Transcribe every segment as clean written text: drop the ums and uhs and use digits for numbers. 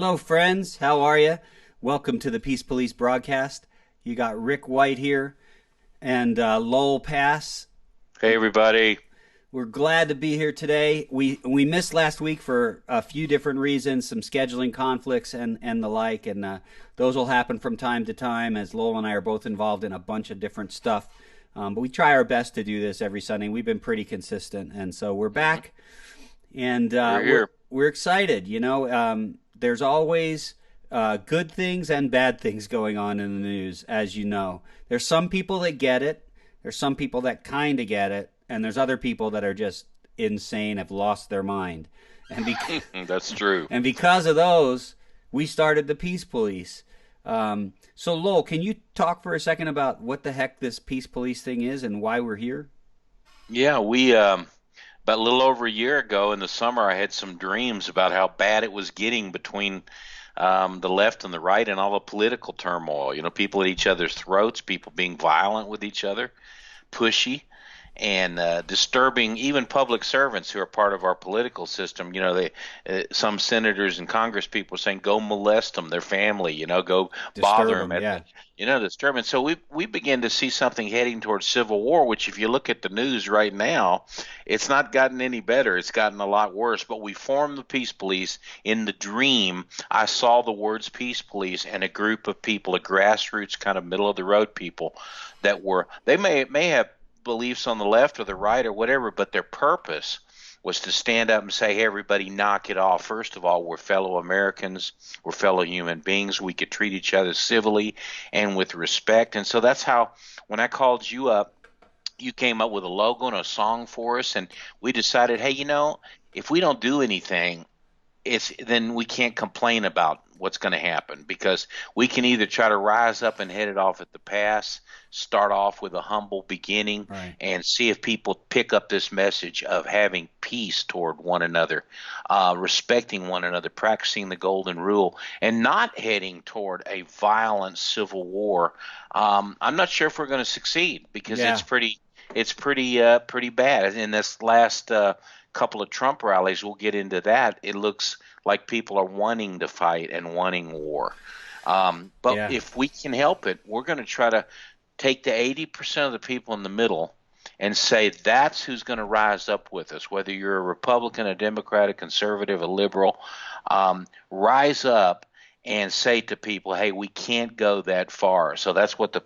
Hello, friends. How are you? Welcome to the Peace Police broadcast. You got Rick White here and Lowell Pass. Hey everybody. We're glad to be here today. We missed last week for a few different reasons, some scheduling conflicts and the like, and those will happen from time to time as Lowell and I are both involved in a bunch of different stuff. But we try our best to do this every Sunday. We've been pretty consistent, and so we're back, and We're we're here. we're excited. There's always good things and bad things going on in the news, as you know. There's some people that get it. There's some people that kind of get it, and there's other people that are just insane, have lost their mind. And That's true. and because of those, we started the Peace Police. So Lowell, can you talk for a second about what the heck this Peace Police thing is and why we're here? Yeah, we about a little over a year ago in the summer, I had some dreams about how bad it was getting between the left and the right and all the political turmoil. You know, people at each other's throats, people being violent with each other, pushy, and disturbing even public servants who are part of our political system. You know, some senators and Congress people are saying, "Go molest them, their family. You know, go bother Disturb them them, at yeah. the, disturb." And so we begin to see something heading towards civil war. Which, if you look at the news right now, it's not gotten any better. It's gotten a lot worse. But we formed the Peace Police in the dream. I saw the words Peace Police and a group of people, a grassroots kind of middle of the road people that were they may have beliefs on the left or the right or whatever, but their purpose was to stand up and say, "Hey, everybody, knock it off. First of all, we're fellow Americans. We're fellow human beings. We could treat each other civilly and with respect." And so that's how, when I called you up, you came up with a logo and a song for us, and we decided, hey, if we don't do anything, it's then we can't complain about what's going to happen, because we can either try to rise up and head it off at the pass, start off with a humble beginning, Right. and see if people pick up this message of having peace toward one another, respecting one another, practicing the golden rule, and not heading toward a violent civil war. I'm not sure if we're going to succeed, because Yeah. pretty bad. In this last couple of Trump rallies, we'll get into that. It looks like people are wanting to fight and wanting war. But Yeah. if we can help it, we're going to try to take the 80% of the people in the middle and say that's who's going to rise up with us. Whether you're a Republican, a Democrat, a conservative, a liberal, rise up and say to people, hey, we can't go that far. So that's what the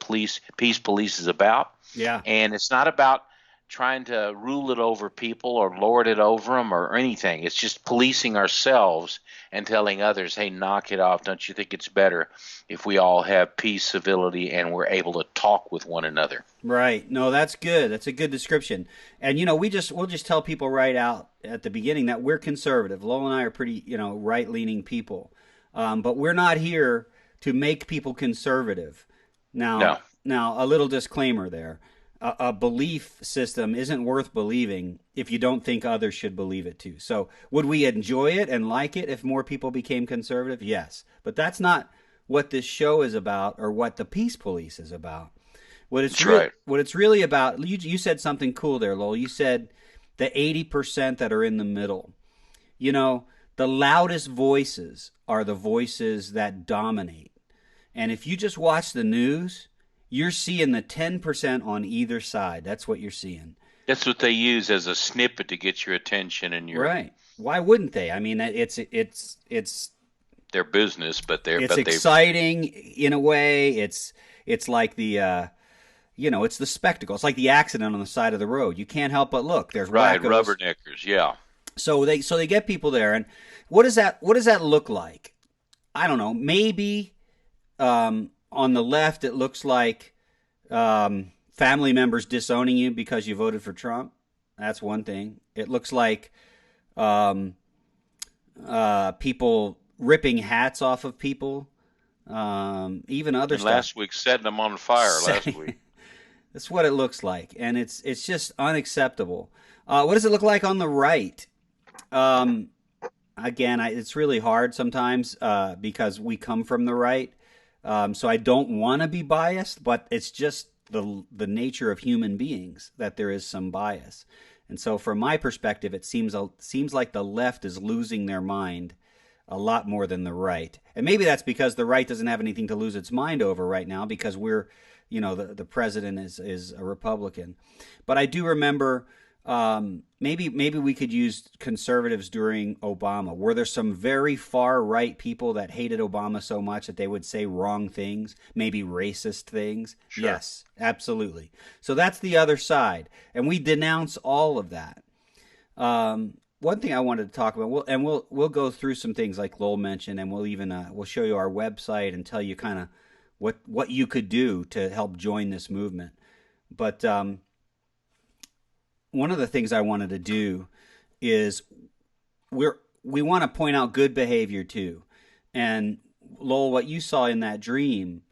Peace Police is about. Yeah. And it's not about trying to rule it over people or lord it over them or anything. It's just policing ourselves and telling others, hey, knock it off. Don't you think it's better if we all have peace, civility, and we're able to talk with one another? Right. No, that's good. That's a good description. And we'll just tell people right out at the beginning that we're conservative. Lowell and I are pretty, right-leaning people. But we're not here to make people conservative. No. Now, a little disclaimer there. A belief system isn't worth believing if you don't think others should believe it too. So, would we enjoy it and like it if more people became conservative? Yes. But that's not what this show is about or what the Peace Police is about. That's right. What it's really about, you said something cool there, Lowell. You said the 80% that are in the middle. The loudest voices are the voices that dominate. And if you just watch the news, you're seeing the 10% on either side. That's what you're seeing. That's what they use as a snippet to get your attention and Right. Why wouldn't they? I mean, their business, but it's exciting in a way. It's like it's the spectacle. It's like the accident on the side of the road. You can't help but look. There's right, wackos. rubberneckers, yeah. So they get people there, and what does that look like? I don't know. Maybe on the left, it looks like family members disowning you because you voted for Trump. That's one thing. It looks like um, people ripping hats off of people. Even other And stuff. last week, setting them on fire last week. That's what it looks like, and it's just unacceptable. What does it look like on the right? Um, Again, it's really hard sometimes because we come from the right. So I don't want to be biased, but it's just the nature of human beings that there is some bias. And so, from my perspective, it seems like the left is losing their mind a lot more than the right. And maybe that's because the right doesn't have anything to lose its mind over right now because we're, the president is a Republican. But I do remember maybe we could use conservatives during Obama. Were there some very far right people that hated Obama so much that they would say wrong things, maybe racist things? Sure. Yes, absolutely. So that's the other side, and we denounce all of that. One thing I wanted to talk about, we'll go through some things like Lowell mentioned, and we'll show you our website and tell you kind of what you could do to help join this movement. But one of the things I wanted to do is we want to point out good behavior too. And Lowell, what you saw in that dream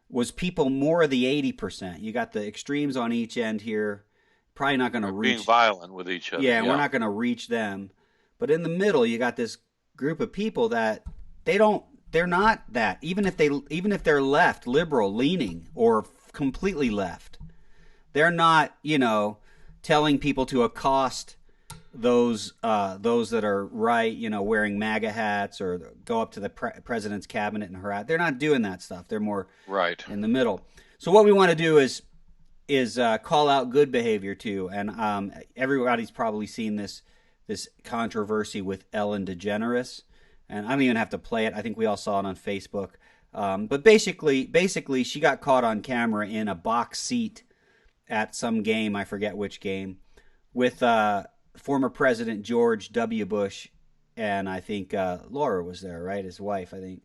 was people more of the 80%. You got the extremes on each end here. Probably not going to Being reach. violent with each other. Yeah, Yeah. we're not going to reach them. But in the middle, you got this group of people that they don't. They're not that. Even if they're left, liberal leaning, or completely left, they're not. Telling people to accost those that are right, wearing MAGA hats or go up to the president's cabinet and harass. They're not doing that stuff. They're more Right. in the middle. So what we want to do is call out good behavior too. And everybody's probably seen this controversy with Ellen DeGeneres, and I don't even have to play it. I think we all saw it on Facebook. But basically, she got caught on camera in a box seat at some game, I forget which game, with former President George W. Bush, and I think Laura was there, right? His wife, I think.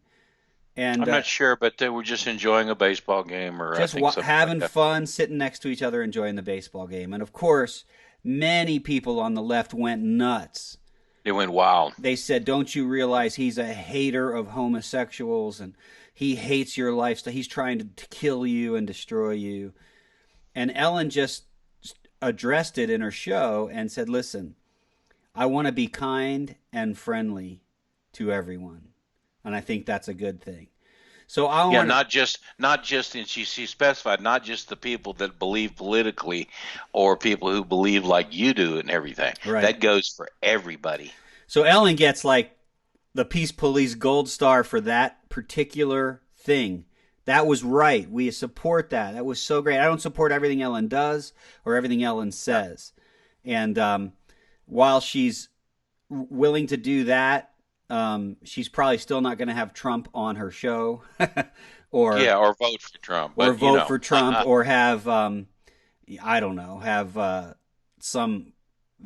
And I'm not sure, but they were just enjoying a baseball game, or I just think something like having that. fun, sitting next to each other, enjoying the baseball game. And of course, many people on the left went nuts. They went wild. They said, "Don't you realize he's a hater of homosexuals and he hates your lifestyle? He's trying to kill you and destroy you." And Ellen just addressed it in her show and said, "Listen, I want to be kind and friendly to everyone." And I think that's a good thing. So I Yeah, want not just, and she specified not just the people that believe politically, or people who believe like you do and everything. right. That goes for everybody. So Ellen gets like the Peace Police gold star for that particular thing. That was right. We support that. That was so great. I don't support everything Ellen does or everything Ellen says. And while she's willing to do that, she's probably still not going to have Trump on her show, or Yeah, or vote for Trump. or But you vote know, for Trump, or have I don't know, have some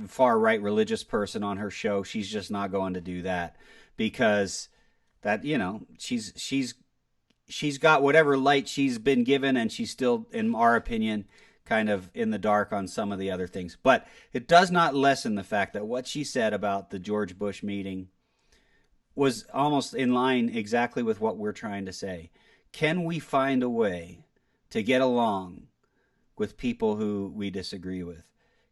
far right religious person on her show. She's just not going to do that because that she's got whatever light she's been given, and she's still, in our opinion, kind of in the dark on some of the other things. But it does not lessen the fact that what she said about the George Bush meeting was almost in line exactly with what we're trying to say. Can we find a way to get along with people who we disagree with?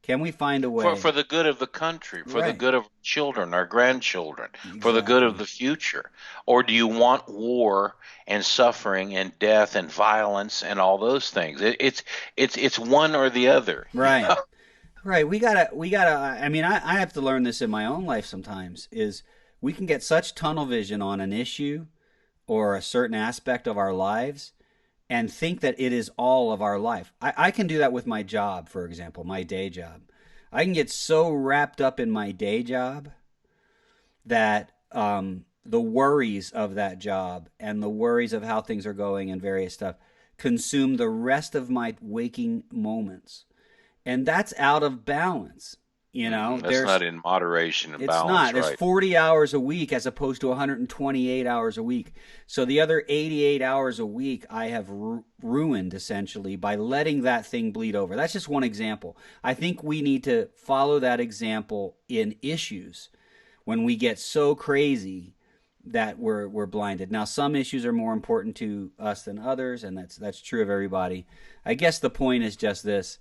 Can we find a way for the good of the country, for the right? good of our children, our grandchildren, for the good of Exactly. the future? Or do you want war and suffering and death and violence and all those things? It's one or the other. Right. Right. We gotta. I mean, I have to learn this in my own life sometimes. Is we can get such tunnel vision on an issue or a certain aspect of our lives and think that it is all of our life. I can do that with my job, for example, my day job. I can get so wrapped up in my day job that the worries of that job and the worries of how things are going and various stuff consume the rest of my waking moments. And that's out of balance. That's not in moderation and It's balance, not. There's right? 40 hours a week as opposed to 128 hours a week. So the other 88 hours a week I have ruined essentially by letting that thing bleed over. That's just one example. I think we need to follow that example in issues when we get so crazy that we're blinded. Now some issues are more important to us than others, and that's true of everybody. I guess the point is just this.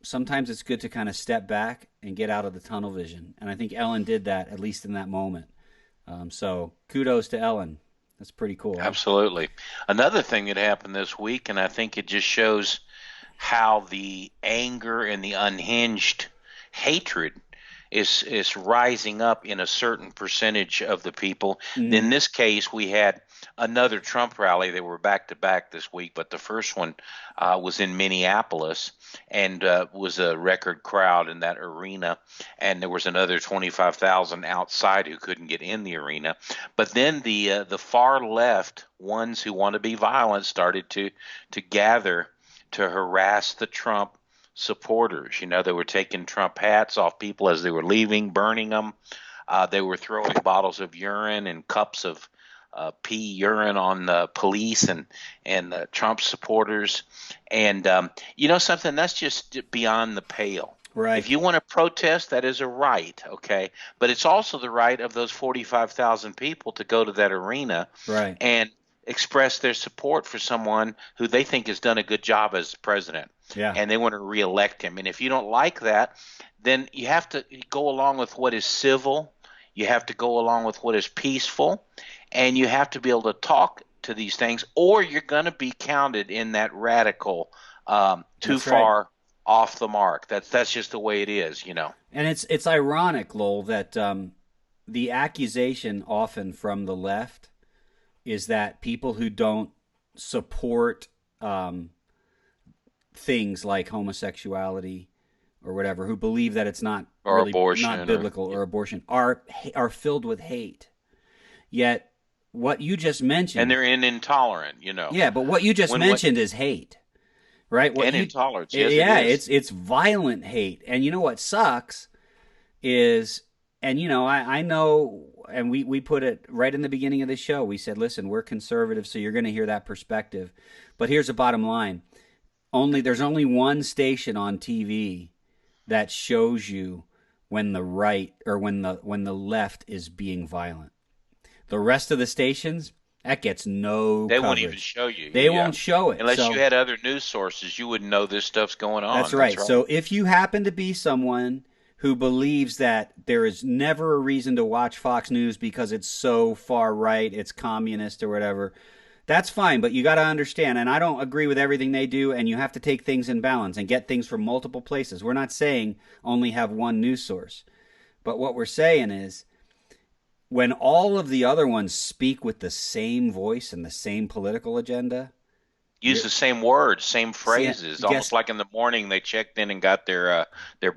Sometimes it's good to kind of step back and get out of the tunnel vision. And I think Ellen did that, at least in that moment. So kudos to Ellen. That's pretty cool. Huh? Absolutely. Another thing that happened this week, and I think it just shows how the anger and the unhinged hatred is rising up in a certain percentage of the people. Hmm. In this case, we had another Trump rally. They were back to back this week, but the first one was in Minneapolis and was a record crowd in that arena. And there was another 25,000 outside who couldn't get in the arena. But then the far left ones who want to be violent started to gather to harass the Trump supporters. You know, they were taking Trump hats off people as they were leaving, burning them. They were throwing bottles of urine and cups of pee urine on the police and the Trump supporters. And you know something, that's just beyond the pale. Right. If you want to protest, that is a right, okay? But it's also the right of those 45,000 people to go to that arena Right. and express their support for someone who they think has done a good job as president, Yeah. and they want to reelect him. And if you don't like that, then you have to go along with what is civil, you have to go along with what is peaceful, and you have to be able to talk to these things, or you're going to be counted in that radical, too That's right. far off the mark. That's just the way it is, you know. And it's ironic, Lowell, that the accusation often from the left is that people who don't support um, things like homosexuality or whatever, who believe that it's not Or really not abortion, or biblical, or abortion, are filled with hate. Yet what you just and mentioned, they're intolerant, you know. yeah, but what you just When what mentioned is hate, right? What and you, intolerance, yes, it yeah, is. it's violent hate. And you know what sucks is, and you know, I know, and we put it right in the beginning of the show. We said, listen, we're conservative, so you're going to hear that perspective. But here's the bottom line: there's only one station on TV that shows you when the right or when the left is being violent. The rest of the stations, that gets no They won't even coverage. show you. They Yeah. won't show it. Unless you So had other news sources, you wouldn't know this stuff's going that's on. That's right. right. So if you happen to be someone who believes that there is never a reason to watch Fox News because it's so far right, it's communist or whatever, that's fine. But you got to understand, and I don't agree with everything they do, and you have to take things in balance and get things from multiple places. We're not saying only have one news source. But what we're saying is when all of the other ones speak with the same voice and the same political agenda, Use you're, the same words, same see, phrases, almost guess like in the morning they checked in and got their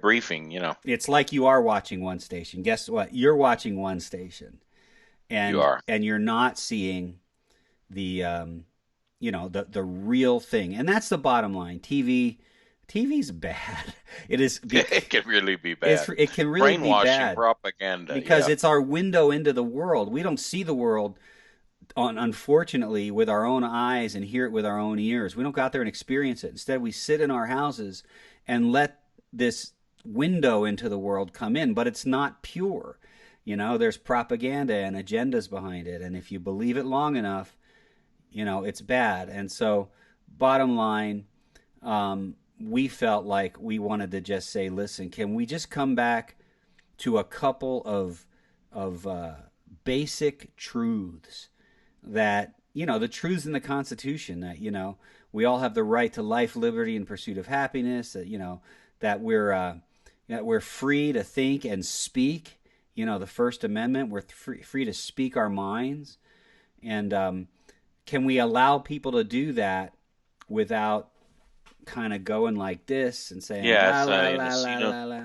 briefing. You know, it's like you are watching one station. Guess what? You're watching one station, you and are. you're not seeing the the real thing. And that's the bottom line. TV's bad. It is. It can really be bad. It can really be Brainwashing bad propaganda. because Yeah, it's our window into the world. We don't see the world unfortunately with our own eyes and hear it with our own ears. We don't go out there and experience it. Instead, we sit in our houses and let this window into the world come in, but it's not pure. You know, there's propaganda and agendas behind it, and if you believe it long enough, you know it's bad. And so, bottom line, we felt like we wanted to just say, listen, can we just come back to a couple of basic truths that the truths in the Constitution, that we all have the right to life, liberty, and pursuit of happiness. That that we're free to think and speak. The First Amendment, we're free to speak our minds, and can we allow people to do that without kind of going like this and saying yeah. la It's la in la a la scene of, la la?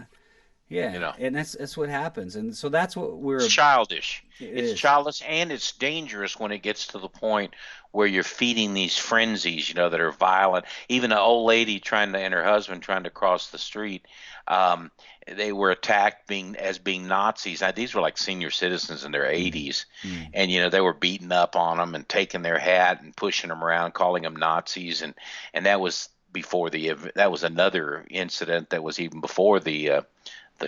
Yeah, you know, and that's what happens, and so that's what we're. it's childish. It It's is. childish, and it's dangerous when it gets to the point where you're feeding these frenzies, you know, that are violent. Even an old lady and her husband trying to cross the street, um, they were attacked being Nazis. Now, these were like senior citizens in their Mm, 80s, mm. and they were beating up on them and taking their hat and pushing them around, calling them Nazis, and that was before that was another incident that was even before the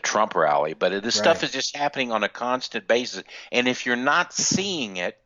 Trump rally. But this stuff Right. is just happening on a constant basis. And if you're not seeing it,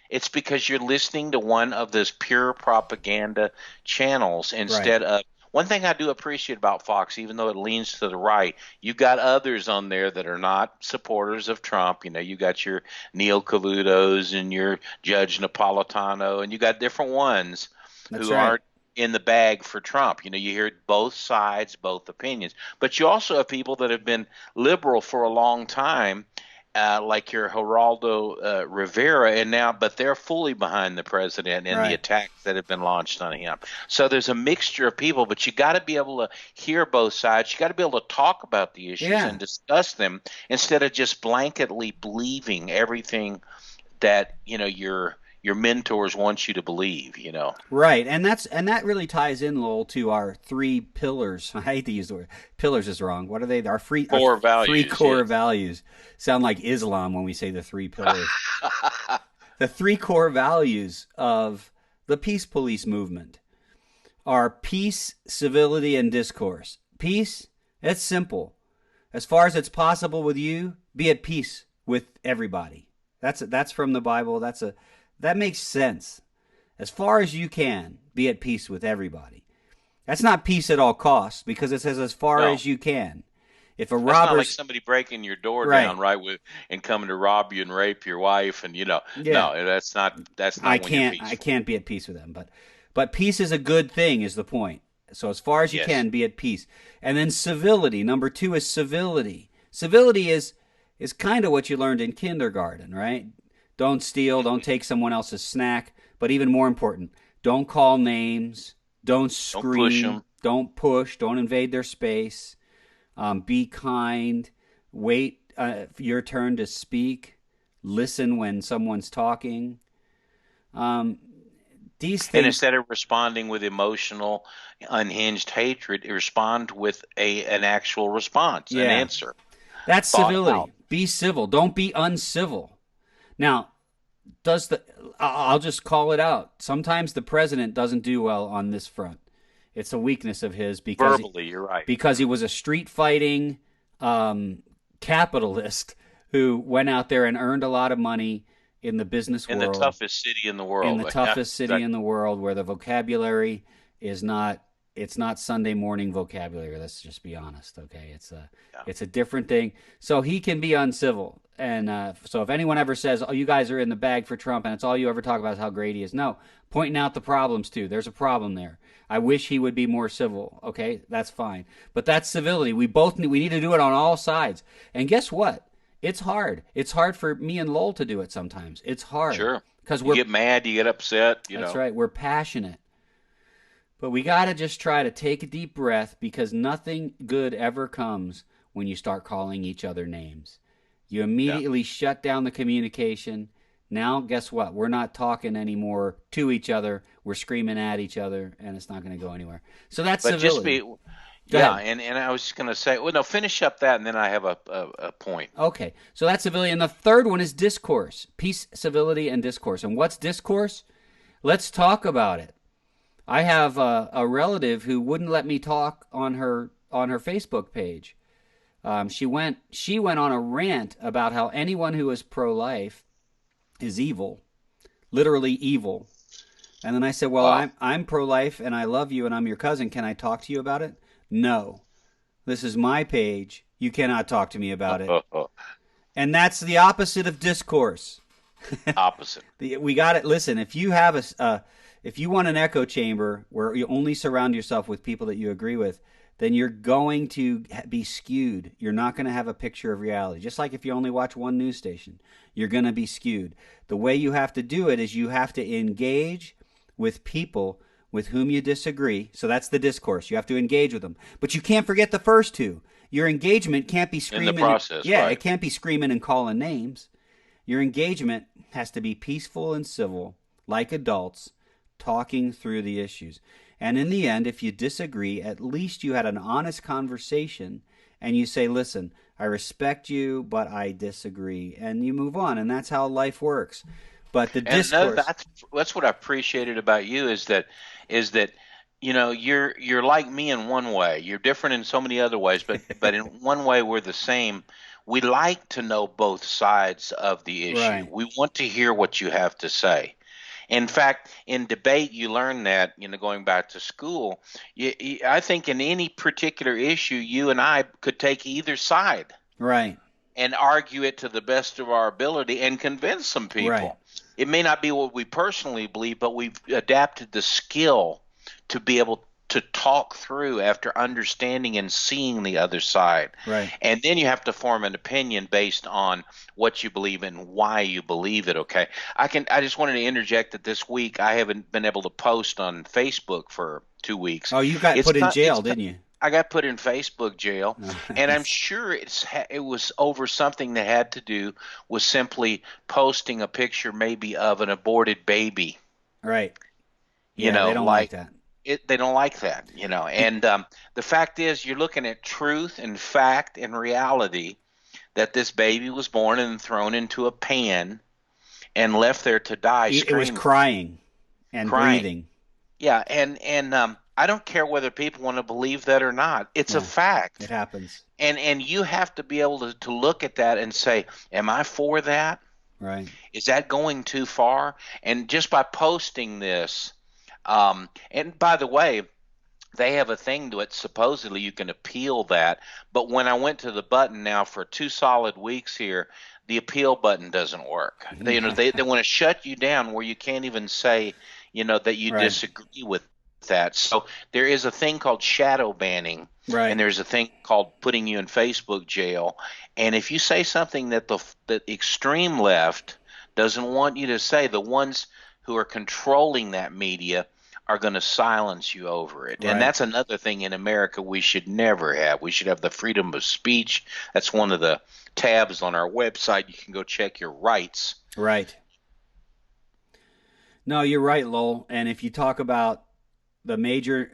it's because you're listening to one of those pure propaganda channels Right. instead of. One thing I do appreciate about Fox, even though it leans to the right, you got others on there that are not supporters of Trump. You got your Neil Cavutos and your Judge Napolitano, and you got different ones That's who right. aren't in the bag for Trump. You hear both sides, both opinions, but you also have people that have been liberal for a long time, like your Geraldo Rivera, and now, but they're fully behind the president and the Right. attacks that have been launched on him. So there's a mixture of people, but you got to be able to hear both sides. You got to be able to talk about the issues Yeah. and discuss them instead of just blanketly believing everything that your mentors want you to believe. Right, and that really ties in, Lowell, to our three pillars. I hate to use the word pillars is wrong. What are they? Our Core three values, core yes. values sound like Islam when we say the three pillars. The three core values of the peace police movement are peace, civility, and discourse. Peace, it's simple. As far as it's possible with you, be at peace with everybody. That's from the Bible. That makes sense. As far as you can, be at peace with everybody. That's not peace at all costs because it says as far No, as you can. If a that's not like robber's somebody breaking your door right, down, right, with and coming to rob you and rape your wife, and yeah, no, that's not when you're I peaceful. can't be at peace with them. But peace is a good thing is the point. So as far as you Yes. can, be at peace. And then civility. Number two is civility. Civility is kind of what you learned in kindergarten, right? Don't steal, don't take someone else's snack, but even more important, don't call names, don't Don't push scream, them. don't push, don't invade their space. Be kind. Wait for your turn to speak. Listen when someone's talking. Um, these And things, instead of responding with emotional, unhinged hatred, respond with an actual response, an yeah, answer, that's thought out. civility. Be civil. Don't be uncivil. Now, does the I'll just call it out. Sometimes the president doesn't do well on this front. It's a weakness of his Verbally, you're right. because he was a street fighting um, capitalist who went out there and earned a lot of money in the business In the world, toughest city in the in world. the Yeah, toughest city in exactly. the world, where the vocabulary is not it's not Sunday morning vocabulary. Let's just be honest, okay? Yeah. It's a different thing. So he can be uncivil, and so if anyone ever says, "Oh, you guys are in the bag for Trump," and it's all you ever talk about is how great he is, no, pointing out the problems too. There's a problem there. I wish he would be more civil. Okay, that's fine, but that's civility. We need to do it on all sides. And guess what? It's hard. It's hard for me and Lowell to do it sometimes. It's hard Sure. because You we're get mad, you get upset. that's right. We're passionate. But we got to just try to take a deep breath because nothing good ever comes when you start calling each other names. You Yeah. immediately shut down the communication. Now, guess what? We're not talking anymore to each other. We're screaming at each other, and it's not going to go anywhere. So that's But just civility. be, Go yeah, ahead. and I was just going to say, well, no, finish up that, and then I have a point. Okay. So that's civility. And the third one is discourse peace, civility, and discourse. And what's discourse? Let's talk about it. I have a relative who wouldn't let me talk on her Facebook page. She went on a rant about how anyone who is pro life is evil, literally evil. And then I said, "Well, Wow. I'm pro life and I love you and I'm your cousin. Can I talk to you about it?" No, this is my page. You cannot talk to me about it. And that's the opposite of discourse. Opposite. We got it. Listen, if you have if you want an echo chamber where you only surround yourself with people that you agree with, then you're going to be skewed. You're not going to have a picture of reality. Just like if you only watch one news station, you're going to be skewed. The way you have to do it is you have to engage with people with whom you disagree. So that's the discourse. You have to engage with them. But you can't forget the first two. Your engagement can't be In the screaming. process, Yeah, right? it can't be screaming and calling names. Your engagement has to be peaceful and civil, like adults, talking through the issues. And in the end, if you disagree, at least you had an honest conversation and you say, listen, I respect you, but I disagree. And you move on. And that's how life works. But the And no, discourse, that's what I appreciated about you is that you're like me in one way. You're different in so many other ways, but in one way we're the same. We like to know both sides of the issue. right, We want to hear what you have to say. In fact, in debate, you learn that, going back to school. I think in any particular issue, you and I could take either side right, and argue it to the best of our ability and convince some right, people. It may not be what we personally believe, but we've adapted the skill to be able to talk through after understanding and seeing the other side. Right. And then you have to form an opinion based on what you believe and why you believe it, okay? I just wanted to interject that this week I haven't been able to post on Facebook for 2 weeks. Oh, you got It's put in it's jail, didn't you? I got put in Facebook jail, Oh, and I'm nice. sure it was over something that had to do with simply posting a picture maybe of an aborted baby, Right. Yeah, they don't like like that. they don't like that, And and the fact is you're looking at truth and fact and reality that this baby was born and thrown into a pan and left there to die it was screaming, crying and crying. breathing. Yeah, and I don't care whether people want to believe that or not. It's a Yeah, it fact. happens. And you have to be able to look at that and say, am I for that? Right. Is that going too far? And just by posting this, and by the way, they have a thing to it. Supposedly you can appeal that. But when I went to the button now for 2 solid weeks here, the appeal button doesn't work. They want to shut you down where you can't even say, that you Right. disagree with that. So there is a thing called shadow banning, and Right. there's a thing called putting you in Facebook jail. And if you say something that the extreme left doesn't want you to say, the ones who are controlling that media are going to silence you over it. And Right. that's another thing in America we should never have. We should have the freedom of speech. That's one of the tabs on our website. You can go check your rights. Right. No, you're right, Lowell. And if you talk about the major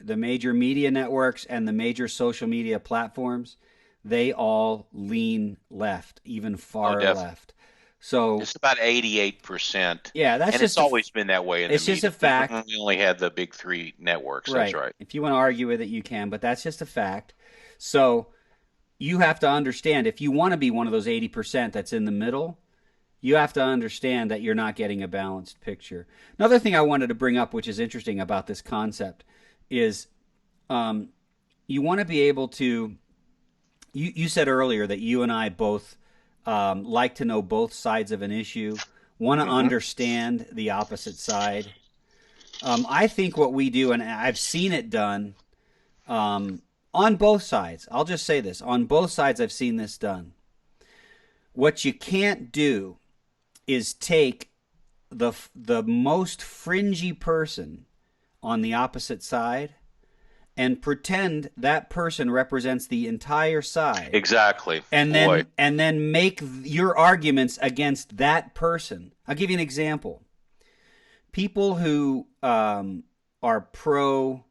media networks and the major social media platforms, they all lean left, even Oh, far definitely. left. So It's about 88%. yeah, that's And it's just always been that way in the it's just a media, even fact. when we only had the big three networks. That's Right. right. If you want to argue with it, you can, but that's just a fact. So you have to understand if you want to be one of those 80% that's in the middle, you have to understand that you're not getting a balanced picture. Another thing I wanted to bring up, which is interesting about this concept, is um, you want to be able to. You said earlier that you and I both like to know both sides of an issue, want to Hmm. understand the opposite side. I think what we do, and I've seen it done on both sides. I'll just say this: on both sides, I've seen this done. What you can't do is take the most fringy person on the opposite side and pretend that person represents the entire side Exactly. and Boy. then make your arguments against that person. I'll give you an example. People who are pro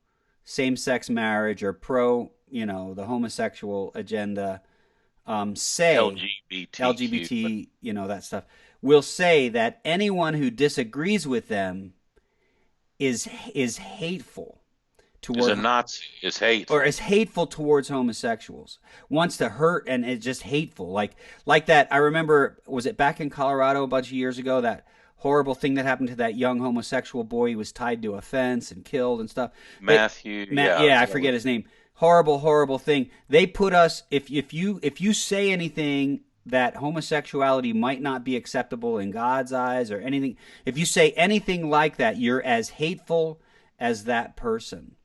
same-sex marriage or pro, the homosexual agenda, say LGBTQ. LGBT, that stuff, will say that anyone who disagrees with them is hateful Is a toward Nazi. Is or hateful. is hateful towards homosexuals, wants to hurt, and it's just hateful. Like that. I remember, was it back in Colorado a bunch of years ago, that horrible thing that happened to that young homosexual boy? He was tied to a fence and killed and stuff. Matthew. Yeah. Yeah, I forget his name. Horrible, horrible thing. They put us, if you say anything that homosexuality might not be acceptable in God's eyes or anything, if you say anything like that, you're as hateful as that person.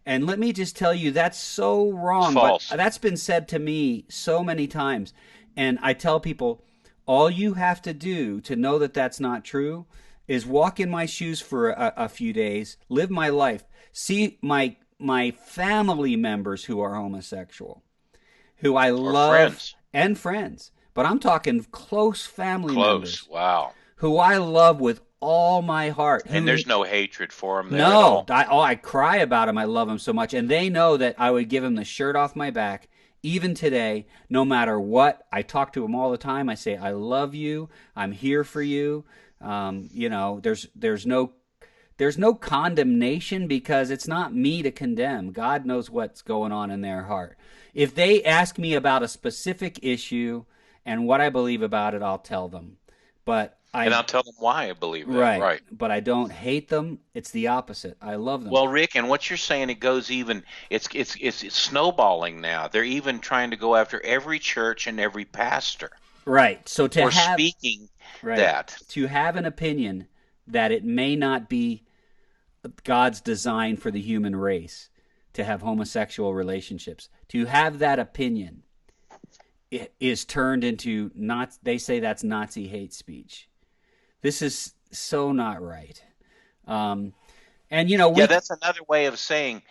And let me just tell you, that's so It's wrong, but false. that's been said to me so many times. And I tell people, all you have to do to know that that's not true is walk in my shoes for a few days, live my life, see my family members who are homosexual, who I Or love, friends. and friends. But I'm talking close family Close. members Wow. who I love with all my heart, And who there's no hatred for him there at no, all. I cry about him. I love him so much, and they know that I would give him the shirt off my back, even today, no matter what. I talk to him all the time. I say, "I love you. I'm here for you." There's no condemnation because it's not me to condemn. God knows what's going on in their heart. If they ask me about a specific issue and what I believe about it, I'll tell them. But And I I'll tell them why I believe that. Right, Right. but I don't hate them. It's the opposite. I love them. Well, Rick, and what you're saying, it goes even. It's snowballing now. They're even trying to go after every church and every pastor Right. So to for have speaking right that. to have an opinion that it may not be God's design for the human race to have homosexual relationships. To have that opinion is turned into not. They say that's Nazi hate speech. This is so not right. Um, and Yeah, we that's another way of saying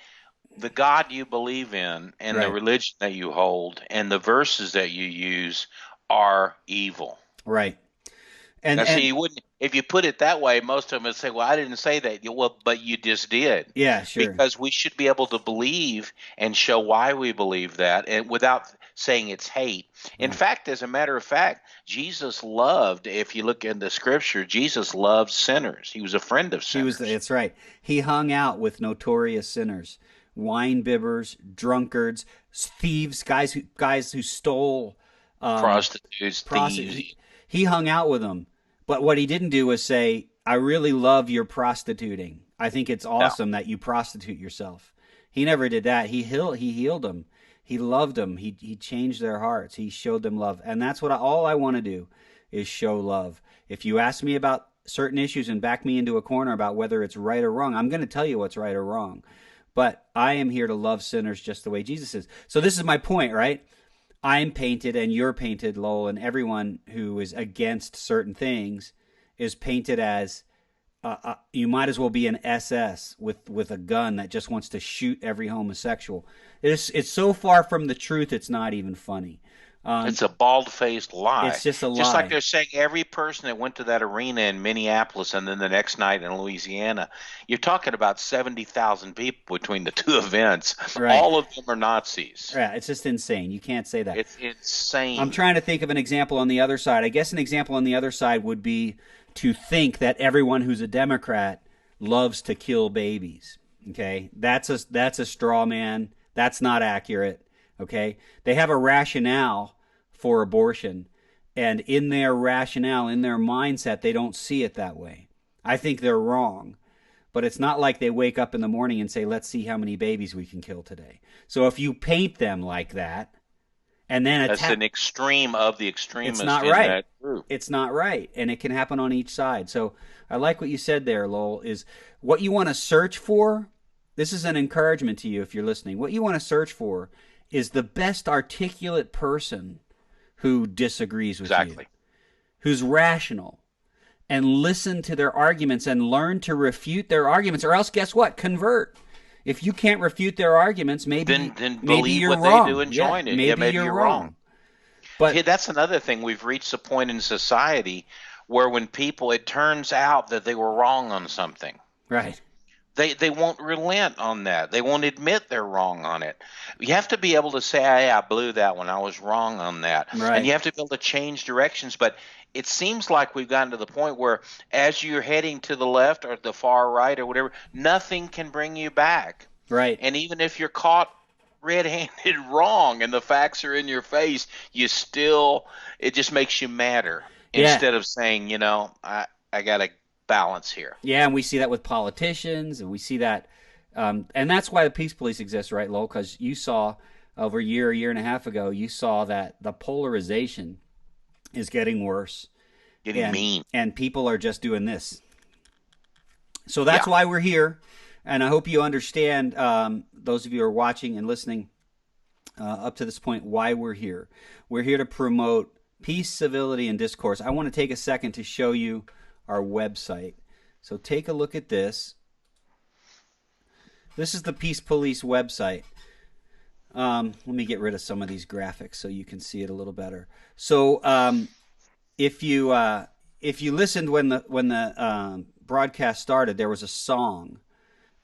the God you believe in and the right, religion that you hold and the verses that you use are evil. right, and Now, see, and you wouldn't, if you put it that way, most of them would say, well, I didn't say that. Well, but you just did. yeah, sure, Because we should be able to believe and show why we believe that and without saying it's hate. In right. fact, as a matter of fact, Jesus loved, if you look in the scripture, Jesus loved sinners. He was a friend of He was. sinners. That's right. He hung out with notorious sinners, wine bibbers, drunkards, thieves, guys who stole, um, Prostitutes, prostitutes. thieves. He hung out with them, but what he didn't do was say, "I really love your prostituting. I think it's No. awesome that you prostitute yourself." He never did that. He healed them. He loved them. He changed their hearts. He showed them love, and that's all I want to do is show love. If you ask me about certain issues and back me into a corner about whether it's right or wrong, I'm going to tell you what's right or wrong. But I am here to love sinners just the way Jesus is. So this is my point, right? I'm painted and you're painted, Lowell, and everyone who is against certain things is painted as you might as well be an SS with a gun that just wants to shoot every homosexual. It's so far from the truth, it's not even funny. It's a bald-faced lie. It's just a Just like lie. they're saying every person that went to that arena in Minneapolis and then the next night in Louisiana, you're talking about 70,000 people between the two events. Right. All of them are Nazis. Yeah, it's just insane. You can't say that. It's I'm insane. trying to think of an example on the other side. I guess an example on the other side would be to think that everyone who's a Democrat loves to kill babies. Okay, that's a straw man. That's not accurate. Okay, they have a rationale for abortion, and in their rationale, in their mindset, they don't see it that way. I think they're wrong. But it's not like they wake up in the morning and say, let's see how many babies we can kill today. So if you paint them like that and then That's attack, an extreme of the it's extremists not in right. that group. It's not right. And it can happen on each side. So I like what you said there, Lowell, is what you want to search for. This is an encouragement to you if you're listening. What you want to search for is the best articulate person who disagrees with you, Exactly. who's rational, and listen to their arguments and learn to refute their arguments, or else guess what? Convert. If you can't refute their arguments, Then maybe believe you're what they do wrong. and Yeah, join it. Yeah, maybe maybe you're you're wrong. wrong. But Hey, that's another thing. We've reached a point in society where when people, it turns out that they were wrong on something. right, They won't relent on that. They won't admit they're wrong on it. You have to be able to say, "Hey, I blew that one. I was wrong on that." And right, you have to be able to change directions. But it seems like we've gotten to the point where as you're heading to the left or the far right or whatever, nothing can bring you back. right. And even if you're caught red-handed wrong and the facts are in your face, you still, it just makes you madder Yeah, instead of saying, I got to balance here. yeah, and we see that with politicians, and we see that, and that's why the peace police exist, right, Lowell? Because you saw over a year and a half ago, you saw that the polarization is getting worse, Getting and mean. people are just doing this. So that's Yeah. why we're here, and I hope you understand, those of you who are watching and listening up to this point, why we're here. We're here to promote peace, civility, and discourse. I want to take a second to show you our website. So take a look at this. This is the Peace Police website. Let me get rid of some of these graphics so you can see it a little better. So if you listened when the broadcast started, there was a song,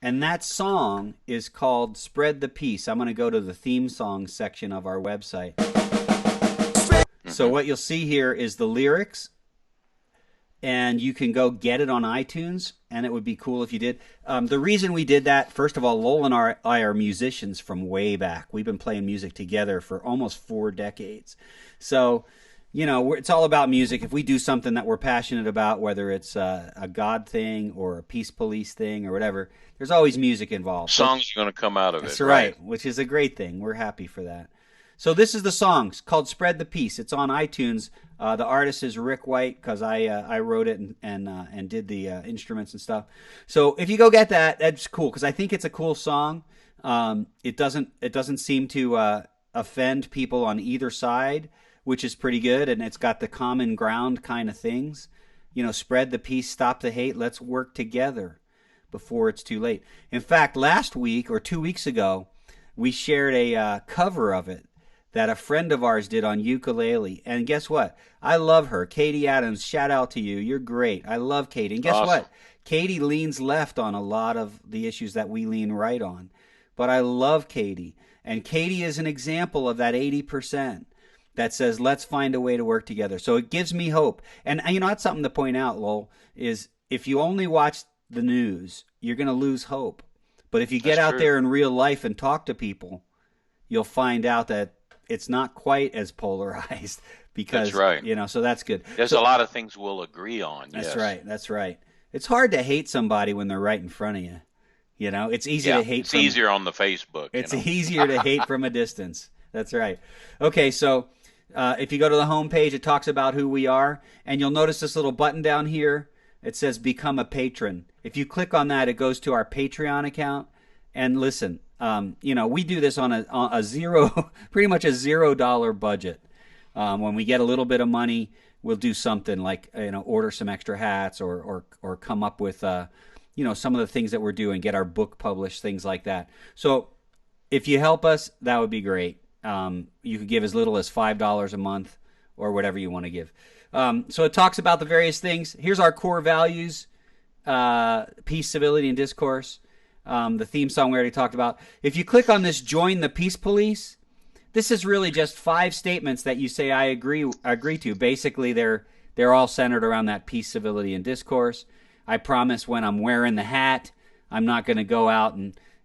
and that song is called "Spread the Peace." I'm going to go to the theme song section of our website. So what you'll see here is the lyrics, and you can go get it on iTunes, and it would be cool if you did. The reason we did that, first of all, Lowell and I are musicians from way back. We've been playing music together for almost 4 decades. So, it's all about music. If we do something that we're passionate about, whether it's a God thing or a peace police thing or whatever, there's always music involved. So, Songs are going to come out of that's it, right, which is a great thing. We're happy for that. So this is the song. It's called "Spread the Peace." It's on iTunes. The artist is Rick White because I wrote it and did the instruments and stuff. So if you go get that, that's cool because I think it's a cool song. It doesn't seem to offend people on either side, which is pretty good, and it's got the common ground kind of things. Spread the peace, stop the hate. Let's work together before it's too late. In fact, last week or 2 weeks ago, we shared a cover of it that a friend of ours did on ukulele. And guess what? I love her. Katie Adams, shout out to you. You're great. I love Katie. And guess Awesome. what? Katie leans left on a lot of the issues that we lean right on. But I love Katie. And Katie is an example of that 80% that says, let's find a way to work together. So it gives me hope. And, that's something to point out, Lowell, is if you only watch the news, you're going to lose hope. But if you get That's out true. there in real life and talk to people, you'll find out that it's not quite as polarized That's because, right. so that's good. There's So a lot of things we'll agree on. that's Yes. right. That's right. It's hard to hate somebody when they're right in front of you. It's easy Yeah. to hate It's from easier on the Facebook. it's easier to hate from a distance. That's right. Okay, so if you go to the home page, it talks about who we are, and you'll notice this little button down here. It says "Become a Patron." If you click on that, it goes to our Patreon account. And listen, we do this on a zero, pretty much a $0 budget. When we get a little bit of money, we'll do something like order some extra hats or come up with some of the things that we're doing, get our book published, things like that. So if you help us, that would be great. You could give as little as $5 a month or whatever you want to give. So it talks about the various things. Here's our core values: peace, civility, and discourse. The theme song we already talked about. If you click on this "Join the Peace Police," this is really just 5 statements that you say I agree to. Basically, they're all centered around that peace, civility, and discourse. I promise when I'm wearing the hat, I'm not going to go out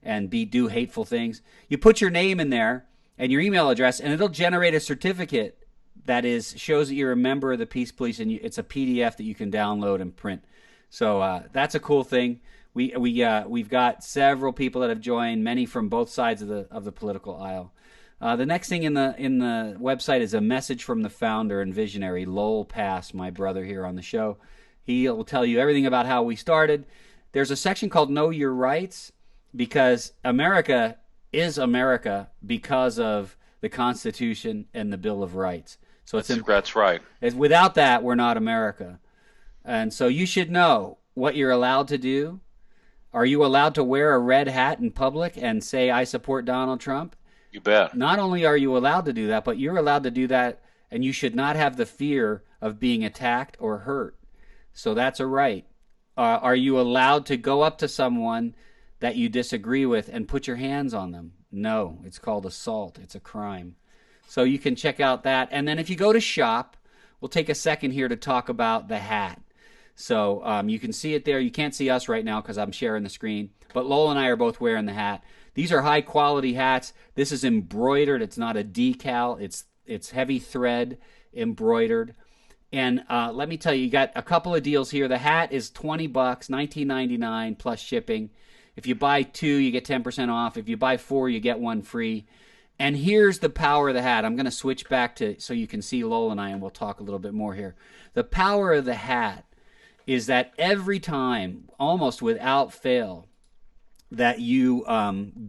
and do hateful things. You put your name in there and your email address, and it'll generate a certificate that shows that you're a member of the Peace Police, and it's a PDF that you can download and print. So that's a cool thing. We've got several people that have joined, many from both sides of the political aisle. The next thing in the website is a message from the founder and visionary, Lowell Pass, my brother here on the show. He will tell you everything about how we started. There's a section called Know Your Rights, because America is America because of the Constitution and the Bill of Rights. So That's right. without that, we're not America. And so you should know what you're allowed to do. Are you allowed to wear a red hat in public and say, I support Donald Trump? You bet. Not only are you allowed to do that, but you're allowed to do that, and you should not have the fear of being attacked or hurt. So that's a right. Are you allowed to go up to someone that you disagree with and put your hands on them? No, it's called assault. It's a crime. So you can check out that. And then if you go to shop, we'll take a second here to talk about the hat. So you can see it there. You can't see us right now because I'm sharing the screen. But Lowell and I are both wearing the hat. These are high quality hats. This is embroidered. It's not a decal. It's heavy thread embroidered. And let me tell you, you got a couple of deals here. The hat is $20, $19.99 plus shipping. If you buy 2, you get 10% off. If you buy 4, you get 1 free. And here's the power of the hat. I'm going to switch back to so you can see Lowell and I, and we'll talk a little bit more here. The power of the hat is that every time, almost without fail, that you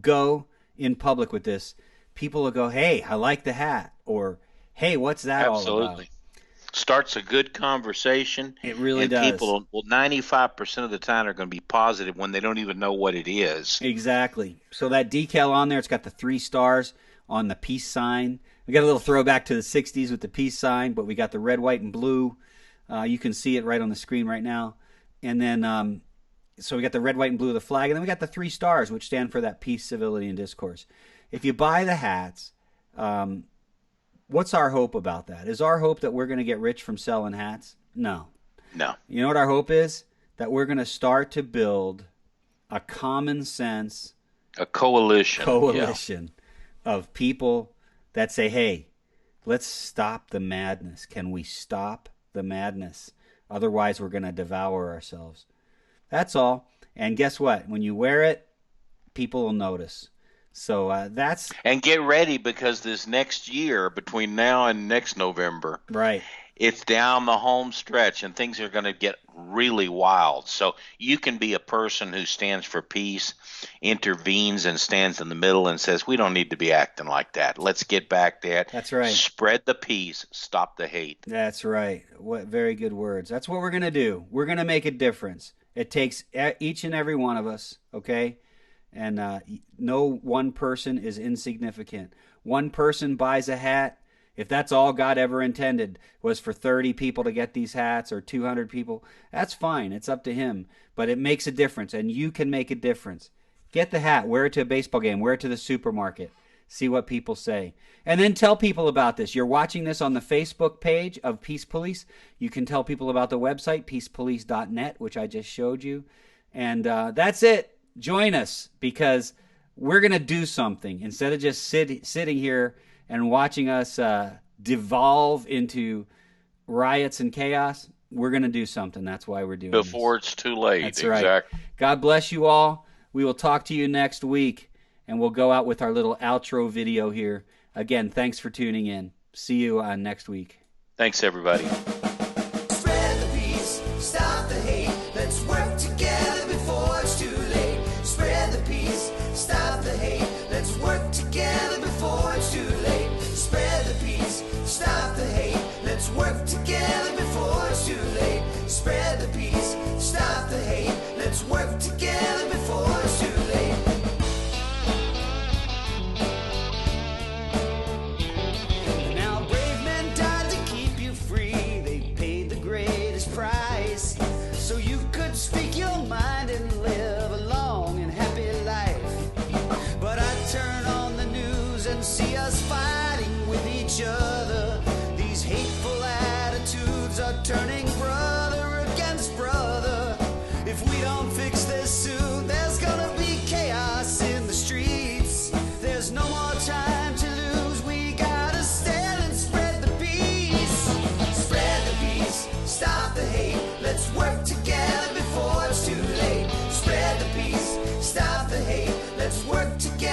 go in public with this, people will go, hey, I like the hat, or hey, what's that all about? Absolutely. Starts a good conversation, It really and does. people, well, 95% of the time are going to be positive when they don't even know what it is. Exactly. So that decal on there, it's got the 3 stars on the peace sign. We got a little throwback to the 60s with the peace sign, but we got the red, white, and blue. You can see it right on the screen right now. And then, so we got the red, white, and blue of the flag, and then we got the 3 stars, which stand for that peace, civility, and discourse. If you buy the hats, what's our hope about that? Is our hope that we're going to get rich from selling hats? No. No. You know what our hope is? That we're going to start to build a common sense A coalition. coalition of people that say, hey, let's stop the madness. Can we stop the madness? Otherwise, we're going to devour ourselves. That's all. And guess what? When you wear it, people will notice. So that's And get ready, because this next year, between now and next November, right. it's down the home stretch and things are going to get really wild. So you can be a person who stands for peace, intervenes and stands in the middle and says, we don't need to be acting like that. Let's get back to it. That's right. Spread the peace, stop the hate. That's right. What very good words. That's what we're going to do. We're going to make a difference. It takes each and every one of us, okay? And no one person is insignificant. One person buys a hat. If that's all God ever intended was for 30 people to get these hats or 200 people, that's fine. It's up to him. But it makes a difference, and you can make a difference. Get the hat. Wear it to a baseball game. Wear it to the supermarket. See what people say. And then tell people about this. You're watching this on the Facebook page of Peace Police. You can tell people about the website, peacepolice.net, which I just showed you. And that's it. Join us, because we're going to do something. Instead of just sitting here and watching us devolve into riots and chaos, we're going to do something. That's why we're doing Before this. it's too late. That's exactly. Right. God bless you all. We will talk to you next week, and we'll go out with our little outro video here. Again, thanks for tuning in. See you on next week. Thanks, everybody. Spread the peace, stop the hate. Let's work together before it's too late. Spread the peace, stop the hate. Let's work together before it's too late. Spread the peace, stop the hate. Let's work together before it's too late. Spread the peace, stop the hate. Let's work together before it's too late. Now brave men died to keep you free. They paid the greatest price, so you could speak your mind and live a long and happy life. But I turn on the news and see us fighting with each other. These hateful attitudes are turning brother against brother. If we don't fix this soon, there's gonna be chaos in the streets. There's no more time to lose. We gotta stand and spread the peace. Spread the peace, stop the hate. Let's work together before it's too late. Spread the peace, stop the hate. Let's work together.